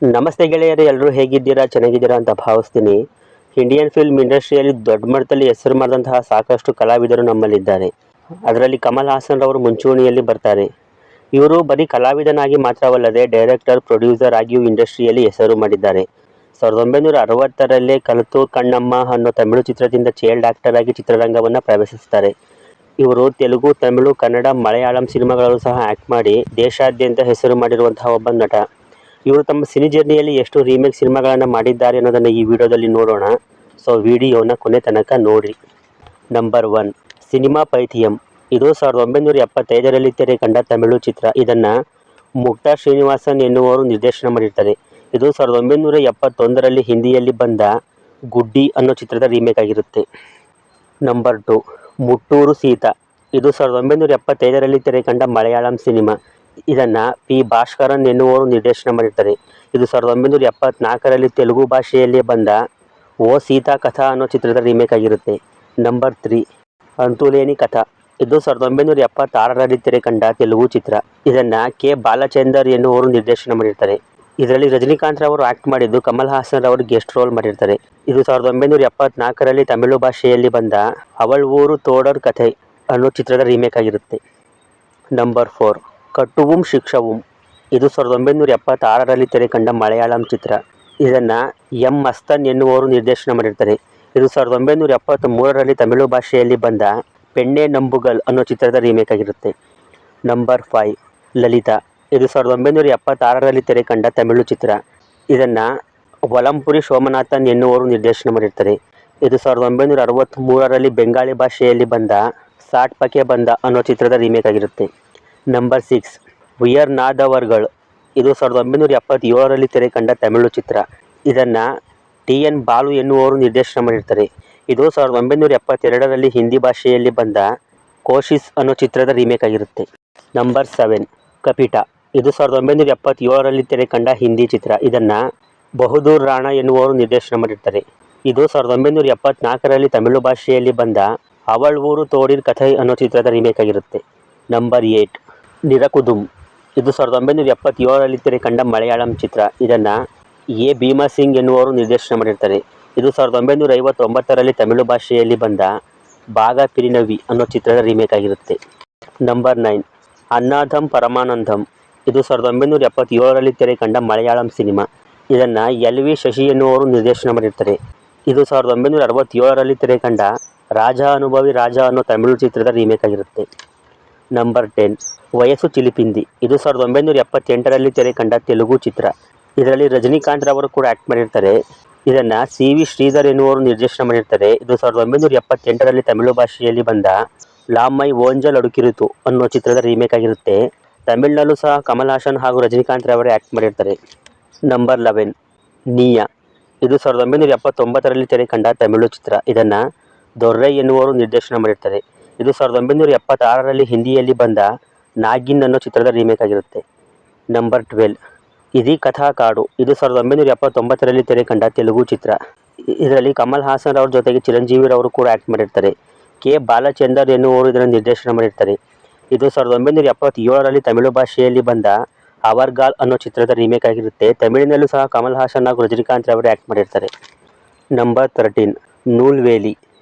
ನಮಸ್ತೆ ಗೆಳೆಯರೇ, ಎಲ್ಲರೂ ಹೇಗಿದ್ದೀರಾ? ಚೆನ್ನಾಗಿದ್ದೀರಾ ಅಂತ ಭಾವಿಸ್ತೀನಿ. ಇಂಡಿಯನ್ ಫಿಲ್ಮ್ ಇಂಡಸ್ಟ್ರಿಯಲ್ಲಿ ದೊಡ್ಡ ಮಟ್ಟದಲ್ಲಿ ಹೆಸರು ಮಾಡಿದಂತಹ ಸಾಕಷ್ಟು ಕಲಾವಿದರು ನಮ್ಮಲ್ಲಿದ್ದಾರೆ. ಅದರಲ್ಲಿ ಕಮಲ್ ಹಾಸನ್ ಅವರು ಮುಂಚೂಣಿಯಲ್ಲಿ ಬರ್ತಾರೆ. ಇವರು ಬರೀ ಕಲಾವಿದನಾಗಿ ಮಾತ್ರವಲ್ಲದೆ ಡೈರೆಕ್ಟರ್, ಪ್ರೊಡ್ಯೂಸರ್ ಆಗಿಯೂ ಇಂಡಸ್ಟ್ರಿಯಲ್ಲಿ ಹೆಸರು ಮಾಡಿದ್ದಾರೆ. 1960ರಲ್ಲೇ ಕಲಿತು ಕಣ್ಣಮ್ಮ ಅನ್ನೋ ತಮಿಳು ಚಿತ್ರದಿಂದ ಚೈಲ್ಡ್ ಆಕ್ಟರ್ ಆಗಿ ಚಿತ್ರರಂಗವನ್ನು ಪ್ರವೇಶಿಸುತ್ತಾರೆ. ಇವರು ತೆಲುಗು, ತಮಿಳು, ಕನ್ನಡ, ಮಲಯಾಳಂ ಸಿನಿಮಾಗಳಲ್ಲೂ ಸಹ ಆ್ಯಕ್ಟ್ ಮಾಡಿ ದೇಶಾದ್ಯಂತ ಹೆಸರು ಮಾಡಿರುವಂತಹ ಒಬ್ಬ ನಟ. ಇವರು ತಮ್ಮ ಸಿನಿ ಜರ್ನಿಯಲ್ಲಿ ಎಷ್ಟು ರೀಮೇಕ್ ಸಿನಿಮಾಗಳನ್ನು ಮಾಡಿದ್ದಾರೆ ಅನ್ನೋದನ್ನು ಈ ವಿಡಿಯೋದಲ್ಲಿ ನೋಡೋಣ. ಸೊ ವಿಡಿಯೋನ ಕೊನೆ ತನಕ ನೋಡಿ. Number 1, cinema Paithiyam. ಇದು 1975ರಲ್ಲಿ ತೆರೆ ಕಂಡ ತಮಿಳು ಚಿತ್ರ. ಇದನ್ನು ಮುಕ್ತಾ ಶ್ರೀನಿವಾಸನ್ ಎನ್ನುವರು ನಿರ್ದೇಶನ ಮಾಡಿರ್ತಾರೆ. ಇದು 1971ರಲ್ಲಿ ಹಿಂದಿಯಲ್ಲಿ ಬಂದ ಗುಡ್ಡಿ ಅನ್ನೋ ಚಿತ್ರದ ರೀಮೇಕ್ ಆಗಿರುತ್ತೆ. ನಂಬರ್ 2, ಮುಟ್ಟೂರು ಸೀತಾ. ಇದು 1975ರಲ್ಲಿ ತೆರೆ ಕಂಡ ಮಲಯಾಳಂ ಸಿನಿಮಾ. ಇದನ್ನು ಪಿ ಭಾಸ್ಕರನ್ ಎನ್ನುವರು ನಿರ್ದೇಶನ ಮಾಡಿರ್ತಾರೆ. ಇದು 1974ರಲ್ಲಿ ತೆಲುಗು ಭಾಷೆಯಲ್ಲಿ ಬಂದ ಓ ಸೀತಾ ಕಥಾ ಅನ್ನೋ ಚಿತ್ರದ ರೀಮೇಕ್ ಆಗಿರುತ್ತೆ. ನಂಬರ್ 3, ಅಂತುಲೇನಿ ಕಥಾ. ಇದು 1976ರಲ್ಲಿ ತೆರೆ ಕಂಡ ತೆಲುಗು ಚಿತ್ರ. ಇದನ್ನು ಕೆ ಬಾಲಚಂದರ್ ಎನ್ನುವರು ನಿರ್ದೇಶನ ಮಾಡಿರ್ತಾರೆ. ಇದರಲ್ಲಿ ರಜನಿಕಾಂತ್ ರವರು ಆ್ಯಕ್ಟ್ ಮಾಡಿದ್ದು, ಕಮಲ್ ಹಾಸನ್ ರವರು ಗೆಸ್ಟ್ ರೋಲ್ ಮಾಡಿರ್ತಾರೆ. ಇದು 1974ರಲ್ಲಿ ತಮಿಳು ಭಾಷೆಯಲ್ಲಿ ಬಂದ ಅವಳ್ ಊರು ತೋಡರ್ ಕಥೆ ಅನ್ನೋ ಚಿತ್ರದ ರೀಮೇಕ್ ಆಗಿರುತ್ತೆ. ನಂಬರ್ 4, ಕಟ್ಟುವುಂ ಶಿಕ್ಷವುಂ. ಇದು 1976ರಲ್ಲಿ ತೆರೆ ಕಂಡ ಮಲಯಾಳಂ ಚಿತ್ರ. ಇದನ್ನು ಎಂ ಮಸ್ತನ್ ಎನ್ನುವರು ನಿರ್ದೇಶನ ಮಾಡಿರ್ತಾರೆ. ಇದು 1973ರಲ್ಲಿ ತಮಿಳು ಭಾಷೆಯಲ್ಲಿ ಬಂದ ಪೆಣ್ಣೆ ನಂಬುಗಲ್ ಅನ್ನೋ ಚಿತ್ರದ ರೀಮೇಕ್ ಆಗಿರುತ್ತೆ. ನಂಬರ್ 5, ಲಲಿತಾ. ಇದು 1976ರಲ್ಲಿ ತೆರೆ ಕಂಡ ತಮಿಳು ಚಿತ್ರ. ಇದನ್ನು ವಲಂಪುರಿ ಸೋಮನಾಥನ್ ಎನ್ನುವರು ನಿರ್ದೇಶನ ಮಾಡಿರ್ತಾರೆ. ಇದು 1963ರಲ್ಲಿ ಬೆಂಗಾಳಿ ಭಾಷೆಯಲ್ಲಿ ಬಂದ ಸಾಟ್ ಪಕೆ ಬಂದ ಅನ್ನೋ ಚಿತ್ರದ ರೀಮೇಕ್ ಆಗಿರುತ್ತೆ. Number 6, Uyarndhavargal. ಇದು 1977ರಲ್ಲಿ ತೆರೆ ಕಂಡ ತಮಿಳು ಚಿತ್ರ. ಇದನ್ನು ಟಿ ಎನ್ ಬಾಲು ಎನ್ನುವರು ನಿರ್ದೇಶನ ಮಾಡಿರ್ತಾರೆ. ಇದು 1972ರಲ್ಲಿ ಹಿಂದಿ ಭಾಷೆಯಲ್ಲಿ ಬಂದ ಕೋಶಿಸ್ ಅನ್ನೋ ಚಿತ್ರದ ರೀಮೇಕ್ ಆಗಿರುತ್ತೆ. ನಂಬರ್ 7, ಕಪಿಟ. ಇದು 1977ರಲ್ಲಿ ತೆರೆ ಕಂಡ ಹಿಂದಿ ಚಿತ್ರ. ಇದನ್ನು ಬಹುದೂರ್ ರಾಣಾ ಎನ್ನುವರು ನಿರ್ದೇಶನ ಮಾಡಿರ್ತಾರೆ. ಇದು 1974ರಲ್ಲಿ ತಮಿಳು ಭಾಷೆಯಲ್ಲಿ ಬಂದ ಅವಳ್ ಊರು ತೋಡಿರ್ ಕಥೈ ಅನ್ನೋ ಚಿತ್ರದ ರೀಮೇಕ್ ಆಗಿರುತ್ತೆ. ನಂಬರ್ 8, ನಿರಕುದುಂ. ಇದು 1977ರಲ್ಲಿ ತೆರೆ ಕಂಡ ಮಲಯಾಳಂ ಚಿತ್ರ. ಇದನ್ನು ಎ ಭೀಮಾ ಸಿಂಗ್ ಎನ್ನುವರು ನಿರ್ದೇಶನ ಮಾಡಿರ್ತಾರೆ. ಇದು 1959ರಲ್ಲಿ ತಮಿಳು ಭಾಷೆಯಲ್ಲಿ ಬಂದ ಬಾಗ ಪಿರಿನವಿ ಅನ್ನೋ ಚಿತ್ರದ ರೀಮೇಕ್ ಆಗಿರುತ್ತೆ. ನಂಬರ್ 9, ಅನ್ನಾಧಂ ಪರಮಾನಂದಂ. ಇದು 1977ರಲ್ಲಿ ತೆರೆ ಕಂಡ ಮಲಯಾಳಂ ಸಿನಿಮಾ. ಇದನ್ನು ಎಲ್ ವಿ ಶಶಿ ಎನ್ನುವರು ನಿರ್ದೇಶನ ಮಾಡಿರ್ತಾರೆ. ಇದು 1967ರಲ್ಲಿ ತೆರೆ ಕಂಡ ರಾಜ ಅನುಭವಿ ರಾಜ ಅನ್ನೋ ತಮಿಳು ಚಿತ್ರದ ರೀಮೇಕ್ ಆಗಿರುತ್ತೆ. ನಂಬರ್ 10, ವಯಸ್ಸು ಚಿಲಿಪಿಂದಿ. ಇದು 1978ರಲ್ಲಿ ತೆರೆ ಕಂಡ ತೆಲುಗು ಚಿತ್ರ. ಇದರಲ್ಲಿ ರಜನಿಕಾಂತ್ ರವರು ಕೂಡ ಆ್ಯಕ್ಟ್ ಮಾಡಿರ್ತಾರೆ. ಇದನ್ನು ಸಿ ವಿ ಶ್ರೀಧರ್ ಎನ್ನುವರು ನಿರ್ದೇಶನ ಮಾಡಿರ್ತಾರೆ. ಇದು 1978ರಲ್ಲಿ ತಮಿಳು ಭಾಷೆಯಲ್ಲಿ ಬಂದ ಲಾಮೈ ಓಂಜಲ್ ಅಡುಕಿರುತು ಅನ್ನೋ ಚಿತ್ರದ ರೀಮೇಕ್ ಆಗಿರುತ್ತೆ. ತಮಿಳಿನಲ್ಲೂ ಸಹ ಕಮಲ್ ಹಾಸನ್ ಹಾಗೂ ರಜನಿಕಾಂತ್ ರವರೇ ಆ್ಯಕ್ಟ್ ಮಾಡಿರ್ತಾರೆ. ನಂಬರ್ 11, ನೀಯಾ. ಇದು 1979ರಲ್ಲಿ ತೆರೆ ಕಂಡ ತಮಿಳು ಚಿತ್ರ. ಇದನ್ನು ದೊರ್ರೈ ಎನ್ನುವರು ನಿರ್ದೇಶನ ಮಾಡಿರ್ತಾರೆ. ಇದು 1976ರಲ್ಲಿ ಹಿಂದಿಯಲ್ಲಿ ಬಂದ ನಾಗಿನ್ ಅನ್ನೋ ಚಿತ್ರದ ರೀಮೇಕ್ ಆಗಿರುತ್ತೆ. ನಂಬರ್ 12, ಇದಿ ಕಥಾ ಕಾಡು. ಇದು 1979ರಲ್ಲಿ ತೆರೆ ಕಂಡ ತೆಲುಗು ಚಿತ್ರ. ಇದರಲ್ಲಿ ಕಮಲ್ ಹಾಸನ್ ಅವ್ರ ಜೊತೆಗೆ ಚಿರಂಜೀವಿ ರವರು ಕೂಡ ಆ್ಯಕ್ಟ್ ಮಾಡಿರ್ತಾರೆ. ಕೆ ಬಾಲಚಂದರ್ ಎನ್ನುವರು ಇದನ್ನು ನಿರ್ದೇಶನ ಮಾಡಿರ್ತಾರೆ. ಇದು 1977ರಲ್ಲಿ ತಮಿಳು ಭಾಷೆಯಲ್ಲಿ ಬಂದ ಅವರ್ಗಾಲ್ ಅನ್ನೋ ಚಿತ್ರದ ರೀಮೇಕ್ ಆಗಿರುತ್ತೆ. ತಮಿಳಿನಲ್ಲೂ ಸಹ ಕಮಲ್ ಹಾಸನ್ ಹಾಗೂ ರಜನಿಕಾಂತ್ ರವರೇ ಆ್ಯಕ್ಟ್ ಮಾಡಿರ್ತಾರೆ. ನಂಬರ್ 13, ನೂಲ್ವೇಲಿ.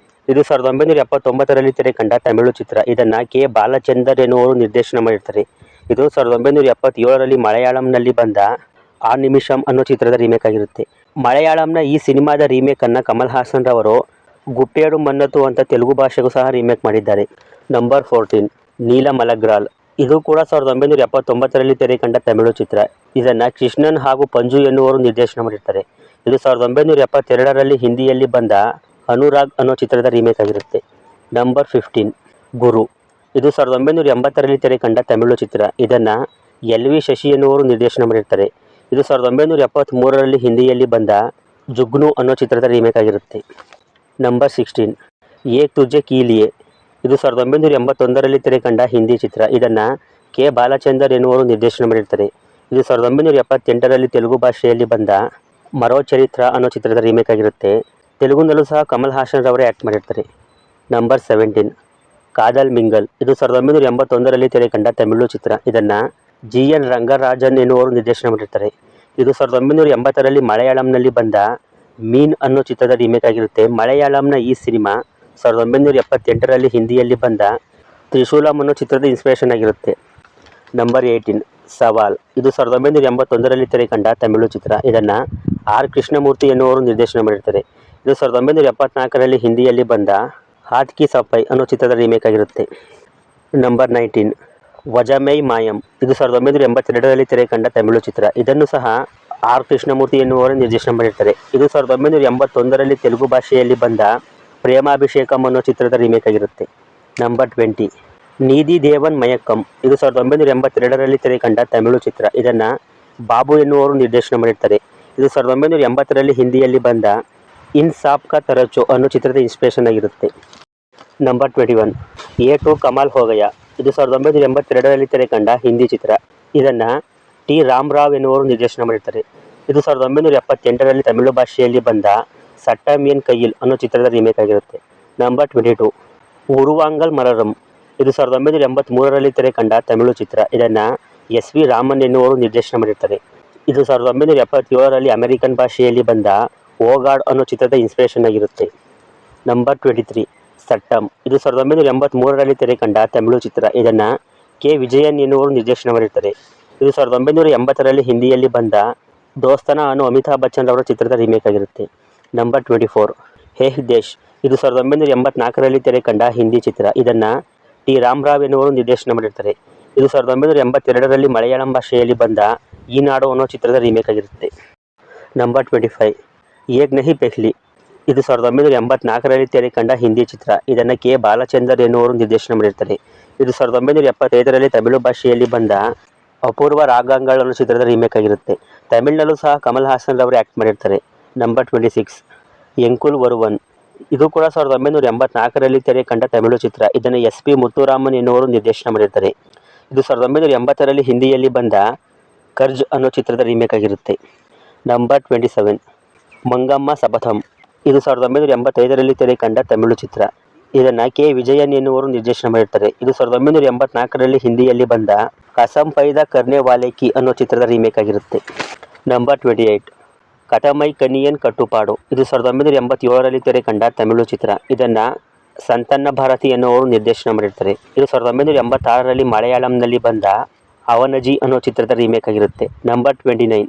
ಇದು 1979ರಲ್ಲಿ ತೆರೆ ಕಂಡ ತಮಿಳು ಚಿತ್ರ. ಇದನ್ನು ಕೆ ಬಾಲಚಂದರ್ ಎನ್ನುವರು ನಿರ್ದೇಶನ ಮಾಡಿರ್ತಾರೆ. ಇದು 1977ರಲ್ಲಿ ಮಲಯಾಳಂನಲ್ಲಿ ಬಂದ ಆ ನಿಮಿಷಂ ಅನ್ನೋ ಚಿತ್ರದ ರೀಮೇಕ್ ಆಗಿರುತ್ತೆ. ಮಲಯಾಳಂನ ಈ ಸಿನಿಮಾದ ರೀಮೇಕನ್ನು ಕಮಲ್ ಹಾಸನ್ ರವರು ಗುಪ್ಪೇಡು ಮನ್ನತು ಅಂತ ತೆಲುಗು ಭಾಷೆಗೂ ಸಹ ರೀಮೇಕ್ ಮಾಡಿದ್ದಾರೆ. ನಂಬರ್ 14, ನೀಲ ಮಲಗ್ರಾಲ್. ಇದು ಕೂಡ 1979ರಲ್ಲಿ ತೆರೆ ಕಂಡ ತಮಿಳು ಚಿತ್ರ. ಇದನ್ನು ಕೃಷ್ಣನ್ ಹಾಗೂ ಪಂಜು ಎನ್ನುವರು ನಿರ್ದೇಶನ ಮಾಡಿರ್ತಾರೆ. ಇದು 1972ರಲ್ಲಿ ಹಿಂದಿಯಲ್ಲಿ ಬಂದ ಅನುರಾಗ್ ಅನ್ನೋ ಚಿತ್ರದ ರೀಮೇಕ್ ಆಗಿರುತ್ತೆ. ನಂಬರ್ 15, ಗುರು. ಇದು 1980ರಲ್ಲಿ ತೆರೆ ಕಂಡ ತಮಿಳು ಚಿತ್ರ. ಇದನ್ನು ಎಲ್ ವಿ ಶಶಿ ಎನ್ನುವರು ನಿರ್ದೇಶನ ಮಾಡಿರ್ತಾರೆ. ಇದು 1973ರಲ್ಲಿ ಹಿಂದಿಯಲ್ಲಿ ಬಂದ ಜುಗ್ನು ಅನ್ನೋ ಚಿತ್ರದ ರೀಮೇಕ್ ಆಗಿರುತ್ತೆ. ನಂಬರ್ 16, ಏಕ್ ತುಜೆ ಕೀಲಿಯೇ. ಇದು 1981ರಲ್ಲಿ ತೆರೆ ಕಂಡ ಹಿಂದಿ ಚಿತ್ರ. ಇದನ್ನು ಕೆ ಬಾಲಚಂದರ್ ಎನ್ನುವರು ನಿರ್ದೇಶನ ಮಾಡಿರ್ತಾರೆ. ಇದು 1978ರಲ್ಲಿ ತೆಲುಗು ಭಾಷೆಯಲ್ಲಿ ಬಂದ ಮರೋ ಚರಿತ್ರ ಅನ್ನೋ ಚಿತ್ರದ ರೀಮೇಕ್ ಆಗಿರುತ್ತೆ. ತೆಲುಗುನಲ್ಲೂ ಸಹ ಕಮಲ್ ಹಾಸನ್ ರವರೇ ಆ್ಯಕ್ಟ್ ಮಾಡಿರ್ತಾರೆ. ನಂಬರ್ 17, ಕಾದಲ್ ಮಿಂಗಲ್. ಇದು 1981ರಲ್ಲಿ ತೆರೆ ಕಂಡ ತಮಿಳು ಚಿತ್ರ. ಇದನ್ನು ಜಿ ಎನ್ ರಂಗರಾಜನ್ ಎನ್ನುವರು ನಿರ್ದೇಶನ ಮಾಡಿರ್ತಾರೆ. ಇದು 1980ರಲ್ಲಿ ಮಲಯಾಳಂನಲ್ಲಿ ಬಂದ ಮೀನ್ ಅನ್ನೋ ಚಿತ್ರದ ರೀಮೇಕ್ ಆಗಿರುತ್ತೆ. ಮಲಯಾಳಂನ ಈ ಸಿನಿಮಾ 1978ರಲ್ಲಿ ಹಿಂದಿಯಲ್ಲಿ ಬಂದ ತ್ರಿಶೂಲಂ ಅನ್ನೋ ಚಿತ್ರದ ಇನ್ಸ್ಪಿರೇಷನ್ ಆಗಿರುತ್ತೆ. ನಂಬರ್ 18 ಸವಾಲ್. ಇದು 1981ರಲ್ಲಿ ತೆರೆ ಕಂಡ ತಮಿಳು ಚಿತ್ರ. ಇದನ್ನು ಆರ್ ಕೃಷ್ಣಮೂರ್ತಿ ಎನ್ನುವರು ನಿರ್ದೇಶನ ಮಾಡಿರ್ತಾರೆ. ಇದು 1974ರಲ್ಲಿ ಹಿಂದಿಯಲ್ಲಿ ಬಂದ ಹಾತ್ ಕಿ ಸಫಾಯಿ ಅನ್ನೋ ಚಿತ್ರದ ರೀಮೇಕ್ ಆಗಿರುತ್ತೆ. ನಂಬರ್ 19 ವಜಮೈ ಮಾಯಂ. ಇದು 1982ರಲ್ಲಿ ತೆರೆ ಕಂಡ ತಮಿಳು ಚಿತ್ರ. ಇದನ್ನು ಸಹ ಆರ್ ಕೃಷ್ಣಮೂರ್ತಿ ಎನ್ನುವರು ನಿರ್ದೇಶನ ಮಾಡಿರ್ತಾರೆ. ಇದು 1981ರಲ್ಲಿ ತೆಲುಗು ಭಾಷೆಯಲ್ಲಿ ಬಂದ ಪ್ರೇಮಾಭಿಷೇಕಂ ಅನ್ನೋ ಚಿತ್ರದ ರೀಮೇಕ್ ಆಗಿರುತ್ತೆ. ನಂಬರ್ 20 ನೀದಿ ದೇವನ್ ಮಯಕ್ಕಂ. ಇದು 1982ರಲ್ಲಿ ತೆರೆ ಕಂಡ ತಮಿಳು ಚಿತ್ರ. ಇದನ್ನು ಬಾಬು ಎನ್ನುವರು ನಿರ್ದೇಶನ ಮಾಡಿರ್ತಾರೆ. ಇದು 1980ರಲ್ಲಿ ಹಿಂದಿಯಲ್ಲಿ ಬಂದ ಇನ್ಸಾಫ್ ಕಾ ತರಚೋ ಅನ್ನೋ ಚಿತ್ರದ ಇನ್ಸ್ಪಿರೇಷನ್ ಆಗಿರುತ್ತೆ. ನಂಬರ್ 21 ಎ ಟು ಕಮಾಲ್ ಹೋಗಯ. ಇದು 1982ರಲ್ಲಿ ತೆರೆ ಕಂಡ ಹಿಂದಿ ಚಿತ್ರ. ಇದನ್ನು ಟಿ ರಾಮರಾವ್ ಎನ್ನುವರು ನಿರ್ದೇಶನ ಮಾಡಿರ್ತಾರೆ. ಇದು 1978ರಲ್ಲಿ ತಮಿಳು ಭಾಷೆಯಲ್ಲಿ ಬಂದ ಸಟ್ಟಮಿಯನ್ ಕೈಯಿಲ್ ಅನ್ನೋ ಚಿತ್ರದ ರೀಮೇಕ್ ಆಗಿರುತ್ತೆ. ನಂಬರ್ 22 ಉರುವಾಂಗಲ್ ಮಲರಂ. ಇದು 1983ರಲ್ಲಿ ತೆರೆ ಕಂಡ ತಮಿಳು ಚಿತ್ರ. ಇದನ್ನು ಎಸ್ ವಿ ರಾಮನ್ ಎನ್ನುವರು ನಿರ್ದೇಶನ ಮಾಡಿರ್ತಾರೆ. ಇದು 1977ರಲ್ಲಿ ಅಮೆರಿಕನ್ ಭಾಷೆಯಲ್ಲಿ ಬಂದ ಓ ಗಾಡ್ ಅನ್ನೋ ಚಿತ್ರದ ಇನ್ಸ್ಪಿರೇಷನ್ ಆಗಿರುತ್ತೆ. ನಂಬರ್ 23 ಸಟ್ಟಂ. ಇದು 1983ರಲ್ಲಿ ತೆರೆ ಕಂಡ ತಮಿಳು ಚಿತ್ರ. ಇದನ್ನು ಕೆ ವಿಜಯನ್ ಎನ್ನುವರು ನಿರ್ದೇಶನ ಮಾಡಿರ್ತಾರೆ. ಇದು 1980ರಲ್ಲಿ ಹಿಂದಿಯಲ್ಲಿ ಬಂದ ದೋಸ್ತನ ಅನ್ನೋ ಅಮಿತಾಬ್ ಬಚ್ಚನ್ ಅವರ ಚಿತ್ರದ ರೀಮೇಕ್ ಆಗಿರುತ್ತೆ. ನಂಬರ್ 24 ಹೇ ದೇಶ್. ಇದು 1984ರಲ್ಲಿ ತೆರೆ ಕಂಡ ಹಿಂದಿ ಚಿತ್ರ. ಇದನ್ನು ಟಿ ರಾಮರಾವ್ ಎನ್ನುವರು ನಿರ್ದೇಶನ ಮಾಡಿರ್ತಾರೆ. ಇದು 1982ರಲ್ಲಿ ಮಲಯಾಳಂ ಭಾಷೆಯಲ್ಲಿ ಬಂದ ಈ ನಾಡು ಅನ್ನೋ ಚಿತ್ರದ ರೀಮೇಕ್ ಆಗಿರುತ್ತೆ. ನಂಬರ್ 25 ಏಕ್ ನಹಿ ಪೆಹ್ಲಿ. ಇದು 1984ರಲ್ಲಿ ತೆರೆ ಕಂಡ ಹಿಂದಿ ಚಿತ್ರ. ಇದನ್ನು ಕೆ ಬಾಲಚಂದರ್ ಎನ್ನುವರು ನಿರ್ದೇಶನ ಮಾಡಿರ್ತಾರೆ. ಇದು 1975ರಲ್ಲಿ ತಮಿಳು ಭಾಷೆಯಲ್ಲಿ ಬಂದ ಅಪೂರ್ವ ರಾಗಂಗಳ್ ಅನ್ನೋ ಚಿತ್ರದ ರೀಮೇಕ್ ಆಗಿರುತ್ತೆ. ತಮಿಳಿನಲ್ಲೂ ಸಹ ಕಮಲ್ ಹಾಸನ್ ಅವರು ಆ್ಯಕ್ಟ್ ಮಾಡಿರ್ತಾರೆ. ನಂಬರ್ 26 ಎಂಕುಲ್ ಒರುವನ್. ಇದು ಕೂಡ 1984ರಲ್ಲಿ ತೆರೆ ಕಂಡ ತಮಿಳು ಚಿತ್ರ. ಇದನ್ನು ಎಸ್ ಪಿ ಮುತ್ತುರಾಮನ್ ಎನ್ನುವರು ನಿರ್ದೇಶನ ಮಾಡಿರ್ತಾರೆ. ಇದು 1980ರಲ್ಲಿ ಹಿಂದಿಯಲ್ಲಿ ಬಂದ ಕರ್ಜ್ ಅನ್ನೋ ಚಿತ್ರದ ರೀಮೇಕ್ ಆಗಿರುತ್ತೆ. ನಂಬರ್ 27 ಮಂಗಮ್ಮ ಸಬಥಂ. ಇದು 1985ರಲ್ಲಿ ತೆರೆ ಕಂಡ ತಮಿಳು ಚಿತ್ರ. ಇದನ್ನು ಕೆ ವಿಜಯನ್ ಎನ್ನುವರು ನಿರ್ದೇಶನ ಮಾಡಿರ್ತಾರೆ. ಇದು 1984ರಲ್ಲಿ ಹಿಂದಿಯಲ್ಲಿ ಬಂದ ಕಸಂ ಪೈದ ಕರ್ನೆ ವಾಲೆ ಕಿ ಅನ್ನೋ ಚಿತ್ರದ ರೀಮೇಕ್ ಆಗಿರುತ್ತೆ. ನಂಬರ್ 28 ಕಟಮೈ ಕನಿಯನ್ ಕಟ್ಟುಪಾಡು. ಇದು 1987ರಲ್ಲಿ ತೆರೆ ಕಂಡ ತಮಿಳು ಚಿತ್ರ. ಇದನ್ನು ಸಂತನ್ನ ಭಾರತಿ ಎನ್ನುವರು ನಿರ್ದೇಶನ ಮಾಡಿರ್ತಾರೆ. ಇದು 1986ರಲ್ಲಿ ಮಲಯಾಳಂನಲ್ಲಿ ಬಂದ ಅವನಜಿ ಅನ್ನೋ ಚಿತ್ರದ ರೀಮೇಕ್ ಆಗಿರುತ್ತೆ. ನಂಬರ್ 29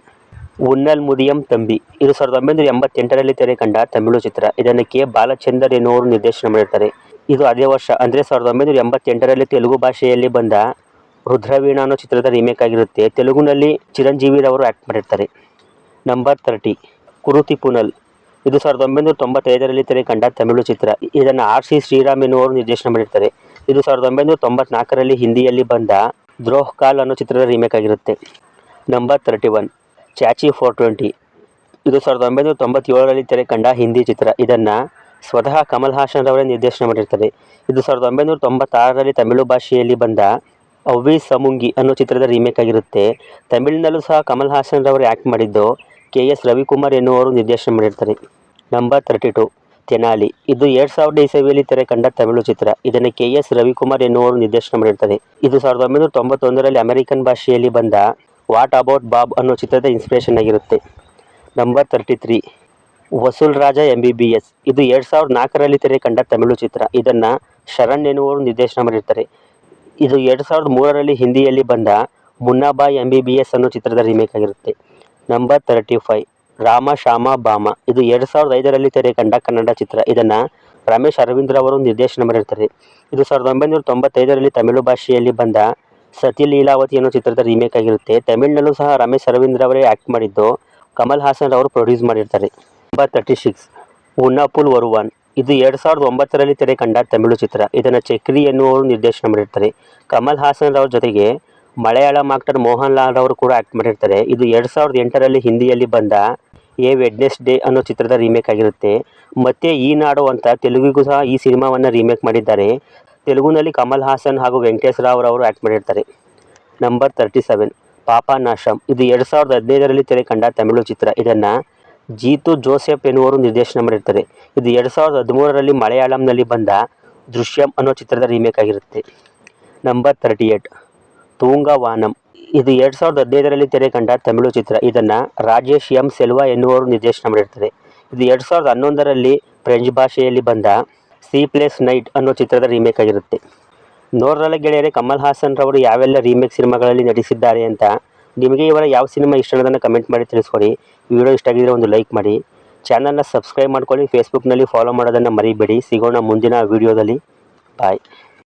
ಉನ್ನಲ್ ಮುದಿಯಂ ತಂಬಿ. ಇದು 1988ರಲ್ಲಿ ತೆರೆ ಕಂಡ ತಮಿಳು ಚಿತ್ರ. ಇದನ್ನು ಕೆ ಬಾಲಚಂದರ್ ಎನ್ನುವರು ನಿರ್ದೇಶನ ಮಾಡಿರ್ತಾರೆ. ಇದು ಅದೇ ವರ್ಷ ಅಂದರೆ 1988ರಲ್ಲಿ ತೆಲುಗು ಭಾಷೆಯಲ್ಲಿ ಬಂದ ರುದ್ರವೀಣ ಅನ್ನೋ ಚಿತ್ರದ ರೀಮೇಕ್ ಆಗಿರುತ್ತೆ. ತೆಲುಗುನಲ್ಲಿ ಚಿರಂಜೀವಿರವರು ಆ್ಯಕ್ಟ್ ಮಾಡಿರ್ತಾರೆ. ನಂಬರ್ 30 ಕುರುತಿ ಪುನಲ್. ಇದು 1995ರಲ್ಲಿ ತೆರೆ ಕಂಡ ತಮಿಳು ಚಿತ್ರ. ಇದನ್ನು ಆರ್ ಸಿ ಶ್ರೀರಾಮ್ ಎನ್ನುವರು ನಿರ್ದೇಶನ ಮಾಡಿರ್ತಾರೆ. ಇದು 1994ರಲ್ಲಿ ಹಿಂದಿಯಲ್ಲಿ ಬಂದ ದ್ರೋಹ್ ಕಾಲ್ ಅನ್ನೋ ಚಿತ್ರದ ರೀಮೇಕ್ ಆಗಿರುತ್ತೆ. ನಂಬರ್ 31 ಚಾಚಿ 420. ಇದು 1997ರಲ್ಲಿ ತೆರೆ ಕಂಡ ಹಿಂದಿ ಚಿತ್ರ. ಇದನ್ನು ಸ್ವತಃ ಕಮಲ್ ಹಾಸನ್ ಅವರೇ ನಿರ್ದೇಶನ ಮಾಡಿರ್ತಾರೆ. ಇದು 1996ರಲ್ಲಿ ತಮಿಳು ಭಾಷೆಯಲ್ಲಿ ಬಂದ ಅವ್ವಿ ಸಮುಂಗಿ ಅನ್ನೋ ಚಿತ್ರದ ರೀಮೇಕ್ ಆಗಿರುತ್ತೆ. ತಮಿಳಿನಲ್ಲೂ ಸಹ ಕಮಲ್ ಹಾಸನ್ ಅವರು ಆ್ಯಕ್ಟ್ ಮಾಡಿದ್ದು ಕೆ ಎಸ್ ರವಿಕುಮಾರ್ ಎನ್ನುವರು ನಿರ್ದೇಶನ ಮಾಡಿರ್ತಾರೆ. ನಂಬರ್ 32 ತೆನಾಲಿ. ಇದು 2000 ಇಸವಿಯಲ್ಲಿ ತೆರೆ ಕಂಡ ತಮಿಳು ಚಿತ್ರ. ಇದನ್ನು ಕೆ ಎಸ್ ರವಿಕುಮಾರ್ ಎನ್ನುವರು ನಿರ್ದೇಶನ ಮಾಡಿರ್ತಾರೆ. ಇದು 1991ರಲ್ಲಿ ಅಮೆರಿಕನ್ ಭಾಷೆಯಲ್ಲಿ ಬಂದ ವಾಟ್ ಅಬೌಟ್ ಬಾಬ್ ಅನ್ನೋ ಚಿತ್ರದ ಇನ್ಸ್ಪಿರೇಷನ್ ಆಗಿರುತ್ತೆ. ನಂಬರ್ 33 ವಸೂಲ್ ರಾಜ MBBS. ಇದು 2004ರಲ್ಲಿ ತೆರೆ ಕಂಡ ತಮಿಳು ಚಿತ್ರ. ಇದನ್ನು ಶರಣ್ ಎನ್ನುವರು ನಿರ್ದೇಶನ ಮಾಡಿರ್ತಾರೆ. ಇದು 2003ರಲ್ಲಿ ಹಿಂದಿಯಲ್ಲಿ ಬಂದ ಮುನ್ನಾಬಾಯ್ MBBS ಅನ್ನೋ ಚಿತ್ರದ ರೀಮೇಕ್ ಆಗಿರುತ್ತೆ. ನಂಬರ್ 35 ರಾಮ ಶ್ಯಾಮ ಬಾಮ. ಇದು 2005ರಲ್ಲಿ ತೆರೆ ಕಂಡ ಕನ್ನಡ ಚಿತ್ರ. ಇದನ್ನು ರಮೇಶ್ ಅರವಿಂದ್ರ ಅವರು ನಿರ್ದೇಶನ ಮಾಡಿರ್ತಾರೆ. ಇದು 1995ರಲ್ಲಿ ತಮಿಳು ಭಾಷೆಯಲ್ಲಿ ಬಂದ ಸತಿ ಲೀಲಾವತಿ ಅನ್ನೋ ಚಿತ್ರದ ರೀಮೇಕ್ ಆಗಿರುತ್ತೆ. ತಮಿಳಿನಲ್ಲೂ ಸಹ ರಮೇಶ್ ಅರವಿಂದ್ರ ಅವರೇ ಆ್ಯಕ್ಟ್ ಮಾಡಿದ್ದು ಕಮಲ್ ಹಾಸನ್ ಅವರು ಪ್ರೊಡ್ಯೂಸ್ ಮಾಡಿರ್ತಾರೆ. ನಂಬರ್ 36 ಉನ್ನಪುಲ್ ಒರುವಾನ್. ಇದು 2009ರಲ್ಲಿ ತೆರೆ ಕಂಡ ತಮಿಳು ಚಿತ್ರ. ಇದನ್ನು ಚಕ್ರಿ ಎನ್ನುವರು ನಿರ್ದೇಶನ ಮಾಡಿರ್ತಾರೆ. ಕಮಲ್ ಹಾಸನ್ ಅವ್ರ ಜೊತೆಗೆ ಮಲಯಾಳಂ ಆಕ್ಟರ್ ಮೋಹನ್ ಲಾಲ್ ಅವರು ಕೂಡ ಆ್ಯಕ್ಟ್ ಮಾಡಿರ್ತಾರೆ. ಇದು 2008ರಲ್ಲಿ ಹಿಂದಿಯಲ್ಲಿ ಬಂದ ಎ ವೆಡ್ನೆಸ್ಡೇ ಅನ್ನೋ ಚಿತ್ರದ ರೀಮೇಕ್ ಆಗಿರುತ್ತೆ. ಮತ್ತು ಈ ನಾಡು ಅಂತ ತೆಲುಗಿಗೂ ಸಹ ಈ ಸಿನಿಮಾವನ್ನು ರೀಮೇಕ್ ಮಾಡಿದ್ದಾರೆ. ತೆಲುಗುನಲ್ಲಿ ಕಮಲ್ ಹಾಸನ್ ಹಾಗೂ ವೆಂಕಟೇಶ್ ರಾವ್ ಅವರು ಆ್ಯಕ್ಟ್ ಮಾಡಿರ್ತಾರೆ. ನಂಬರ್ 37 ಪಾಪನಾಶಂ. ಇದು 2015ರಲ್ಲಿ ತೆರೆ ಕಂಡ ತಮಿಳು ಚಿತ್ರ. ಇದನ್ನು ಜೀತು ಜೋಸೆಫ್ ಎನ್ನುವರು ನಿರ್ದೇಶನ ಮಾಡಿರ್ತಾರೆ. ಇದು 2013ರಲ್ಲಿ ಮಲಯಾಳಂನಲ್ಲಿ ಬಂದ ದೃಶ್ಯಂ ಅನ್ನೋ ಚಿತ್ರದ ರೀಮೇಕ್ ಆಗಿರುತ್ತೆ. ನಂಬರ್ 38 ತೂಂಗವಾನಂ. ಇದು 2015ರಲ್ಲಿ ತೆರೆ ಕಂಡ ತಮಿಳು ಚಿತ್ರ. ಇದನ್ನು ರಾಜೇಶ್ ಎಂ ಸೆಲ್ವಾ ಎನ್ನುವರು ನಿರ್ದೇಶನ ಮಾಡಿರ್ತಾರೆ. ಇದು 2011ರಲ್ಲಿ ಫ್ರೆಂಚ್ ಭಾಷೆಯಲ್ಲಿ ಬಂದ ಸ್ಲೀಪ್ಲೆಸ್ ನೈಟ್ ಅನ್ನೋ ಚಿತ್ರದ ರೀಮೇಕ್ ಆಗಿರುತ್ತೆ. ನೋಡ್ರಲ್ಲ ಗೆಳೆಯರೆ, ಕಮಲ್ ಹಾಸನ್ ರವರು ಯಾವೆಲ್ಲ ರೀಮೇಕ್ ಸಿನಿಮಾಗಳಲ್ಲಿ ನಟಿಸಿದ್ದಾರೆ ಅಂತ. ನಿಮಗೆ ಇವರ ಯಾವ ಸಿನಿಮಾ ಇಷ್ಟ ಅನ್ನೋದನ್ನು ಕಮೆಂಟ್ ಮಾಡಿ ತಿಳಿಸ್ಕೊಡಿ. ವಿಡಿಯೋ ಇಷ್ಟ ಆಗಿದ್ರೆ ಒಂದು ಲೈಕ್ ಮಾಡಿ, ಚಾನಲ್ನ ಸಬ್ಸ್ಕ್ರೈಬ್ ಮಾಡ್ಕೊಳ್ಳಿ, ಫೇಸ್ಬುಕ್ನಲ್ಲಿ ಫಾಲೋ ಮಾಡೋದನ್ನು ಮರಿಬೇಡಿ. ಸಿಗೋಣ ಮುಂದಿನ ವಿಡಿಯೋದಲ್ಲಿ. ಬಾಯ್.